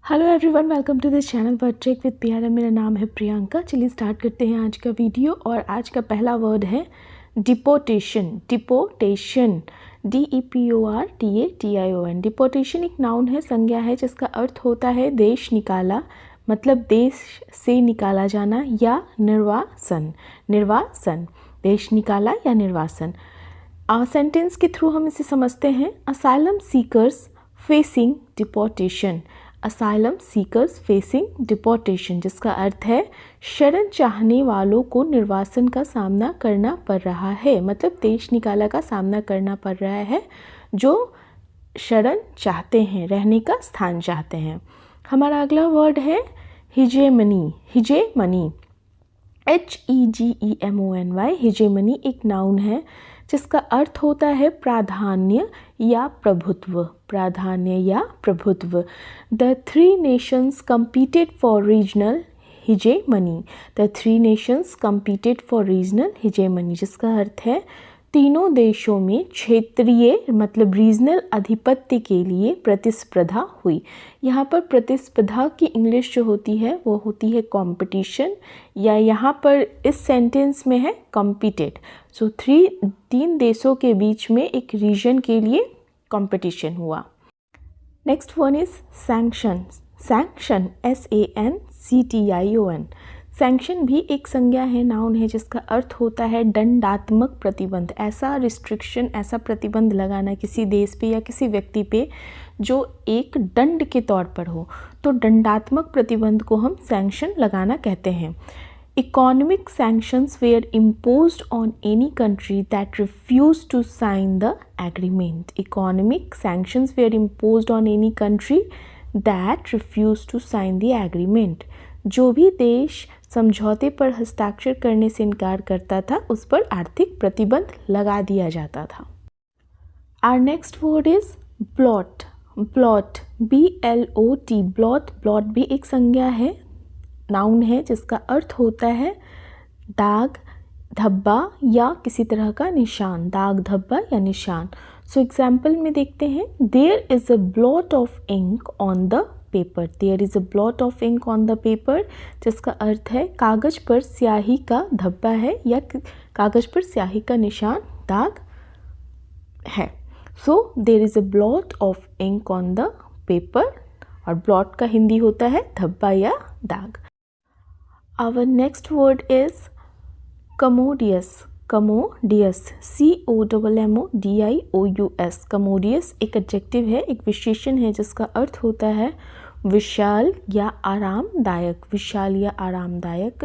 Hello everyone, welcome to this channel word trick with Pyara. मेरा नाम है प्रियंका। चलिए स्टार्ट करते हैं आज का वीडियो। और आज का पहला वर्ड है डिपोटेशन। Deportation, DEPORTATION। डिपोटेशन एक नाउन है, संज्ञा है, जिसका अर्थ होता है देश निकाला, मतलब देश से निकाला जाना या निर्वासन। निर्वासन, देश निकाला या निर्वासन। सेंटेंस के थ्रू हम इसे समझते हैं। Asylum seekers facing deportation. Asylum seekers facing deportation, जिसका अर्थ है शरण चाहने वालों को निर्वासन का सामना करना पड़ रहा है, मतलब देश निकाला का सामना करना पड़ रहा है जो शरण चाहते हैं, रहने का स्थान चाहते हैं। हमारा अगला वर्ड है हिजेमनी। हिजेमनी, HEGEMONY। हिजेमनी एक नाउन है जिसका अर्थ होता है प्राधान्य या प्रभुत्व। प्राधान्य या प्रभुत्व। The three Nations competed for regional hegemony। The three Nations competed for regional hegemony, जिसका अर्थ है तीनों देशों में क्षेत्रीय मतलब रीजनल आधिपत्य के लिए प्रतिस्पर्धा हुई। यहाँ पर प्रतिस्पर्धा की इंग्लिश जो होती है वो होती है कंपटीशन, या यहाँ पर इस सेंटेंस में है कॉम्पिटेड। सो तीन देशों के बीच में एक रीजन के लिए कंपटीशन हुआ। Next one is sanction. Sanction, SANCTION। Sanction भी एक संज्ञा है, नाउन है, जिसका अर्थ होता है दंडात्मक प्रतिबंध। ऐसा रिस्ट्रिक्शन, ऐसा प्रतिबंध लगाना किसी देश पे या किसी व्यक्ति पे जो एक दंड के तौर पर हो, तो दंडात्मक प्रतिबंध को हम सैंक्शन लगाना कहते हैं। Economic sanctions were imposed on any country that refuse to sign the agreement. Economic sanctions were imposed on any country that refuse to sign the agreement. जो भी देश समझौते पर हस्ताक्षर करने से इनकार करता था उस पर आर्थिक प्रतिबंध लगा दिया जाता था। Our next word is blot. Blot, BLOT। Blot, blot भी एक संज्ञा है, नाउन है, जिसका अर्थ होता है दाग, धब्बा या किसी तरह का निशान। दाग, धब्बा या निशान। सो एग्जाम्पल में देखते हैं, there is a blot of ink on the paper. There is a blot of ink on the paper, जिसका अर्थ है कागज पर स्याही का धब्बा है या कागज पर स्याही का निशान, दाग है। So there is a blot of ink on the paper, और ब्लॉट का हिंदी होता है धब्बा या दाग। Our next word is commodious. Commodious, COMMODIOUS। Commodious एक एडजेक्टिव है, एक विशेषण है, जिसका अर्थ होता है विशाल या आरामदायक। विशाल या आरामदायक,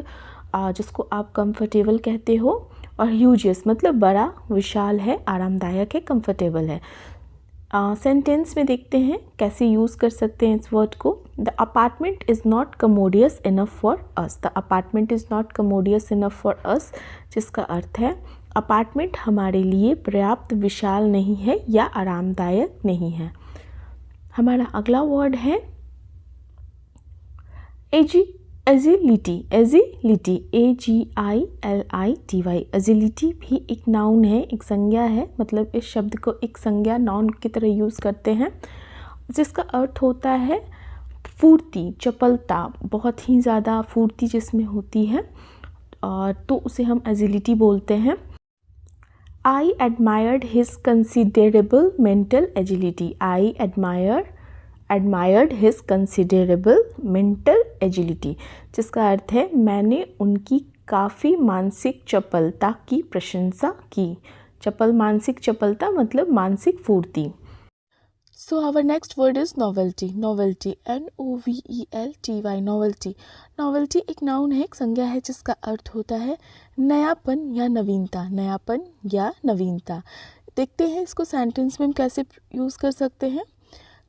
जिसको आप कंफर्टेबल कहते हो। और ह्यूजियस मतलब बड़ा, विशाल है, आरामदायक है, कंफर्टेबल है। सेंटेंस में देखते हैं कैसे यूज़ कर सकते हैं इस वर्ड को। The apartment is not commodious enough for us. The apartment is not commodious enough for us, जिसका अर्थ है अपार्टमेंट हमारे लिए पर्याप्त विशाल नहीं है या आरामदायक नहीं है। हमारा अगला वर्ड है एजिलिटी। Agility, AGILITY। एजिलिटी भी एक नाउन है, एक संज्ञा है, मतलब इस शब्द को एक संज्ञा नाउन की तरह यूज़ करते हैं, जिसका अर्थ होता है फुर्ती, चपलता, बहुत ही ज़्यादा फुर्ती जिसमें होती है, और तो उसे हम एजिलिटी बोलते हैं। I admired his considerable mental agility. I admired his considerable mental agility, जिसका अर्थ है मैंने उनकी काफ़ी मानसिक चपलता की प्रशंसा की। मानसिक चपलता मतलब मानसिक फुर्ती। So our next word is novelty. Novelty, NOVELTY। Novelty, novelty एक नाउन है, एक संज्ञा है, जिसका अर्थ होता है नयापन या नवीनता। नयापन या नवीनता। देखते हैं इसको सेंटेंस में हम कैसे यूज़ कर सकते हैं।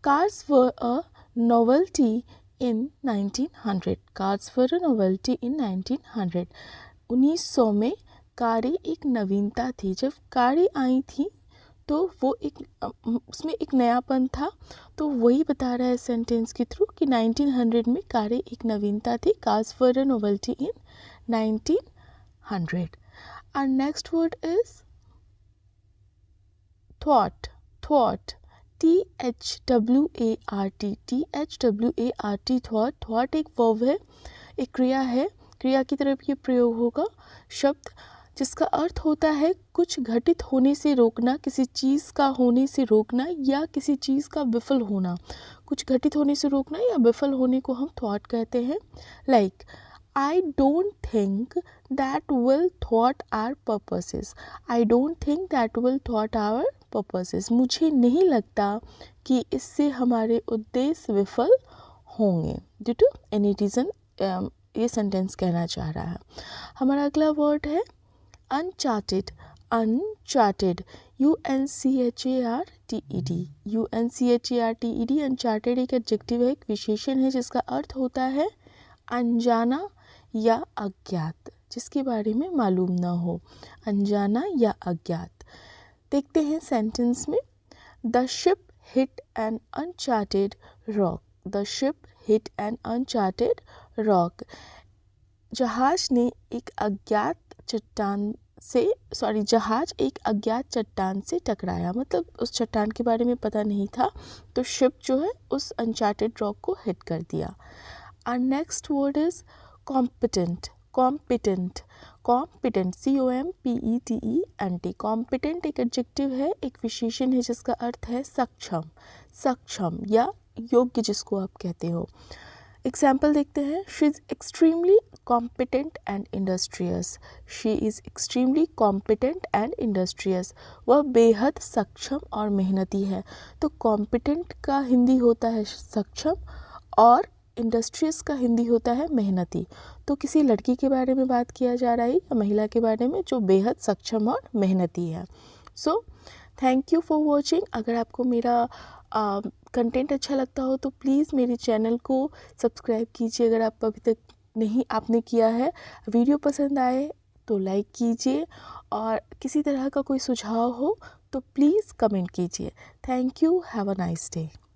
Cars were a novelty in 1900. Cars were a novelty in 1900. 1900 में कारें एक नवीनता थी। जब कारें आई थी तो वो उसमें एक नयापन था, तो वही बता रहा है सेंटेंस के थ्रू कि 1900 में कारें एक नवीनता थी। Cars were a novelty in 1900. Our next word is thought. Thought, THWART thought एक वर्ब है, एक क्रिया है, क्रिया की तरफ ये प्रयोग होगा शब्द जिसका अर्थ होता है कुछ घटित होने से रोकना, किसी चीज़ का होने से रोकना या किसी चीज़ का विफल होना। कुछ घटित होने से रोकना या विफल होने को हम थॉट कहते हैं। Like I don't think that will thwart our purposes. I don't think that will thwart our purposes. मुझे नहीं लगता कि इससे हमारे उद्देश्य विफल होंगे due to any reason। ये सेंटेंस कहना चाह रहा है। हमारा अगला वर्ड है uncharted। uncharted UNCHARTED UNCHARTED uncharted एक एडजेक्टिव है, एक विशेषण है जिसका अर्थ होता है अनजाना या अज्ञात, जिसके बारे में मालूम ना हो, अनजाना या अज्ञात। देखते हैं सेंटेंस में। The ship hit an uncharted rock. The ship hit an uncharted rock. जहाज ने एक अज्ञात चट्टान से जहाज एक अज्ञात चट्टान से टकराया, मतलब उस चट्टान के बारे में पता नहीं था, तो शिप जो है उस अनचार्टेड रॉक को हिट कर दिया। Our next word is competent। competent competent COMPETENT। competent एक एडजेक्टिव है, एक विशेषण है जिसका अर्थ है सक्षम, सक्षम या योग्य जिसको आप कहते हो। एग्जाम्पल देखते हैं। She is extremely competent and industrious. She is extremely competent and industrious. वह बेहद सक्षम और मेहनती है। तो कॉम्पिटेंट का हिंदी होता है सक्षम और इंडस्ट्रियस का हिंदी होता है मेहनती। तो किसी लड़की के बारे में बात किया जा रहा है या महिला के बारे में जो बेहद सक्षम और मेहनती है। So thank you for watching. अगर आपको मेरा कंटेंट अच्छा लगता हो तो प्लीज़ मेरे चैनल को सब्सक्राइब कीजिए अगर आप अभी तक नहीं आपने किया है। वीडियो पसंद आए तो लाइक कीजिए और किसी तरह का कोई सुझाव हो तो प्लीज़ कमेंट कीजिए। Thank you. Have a nice day.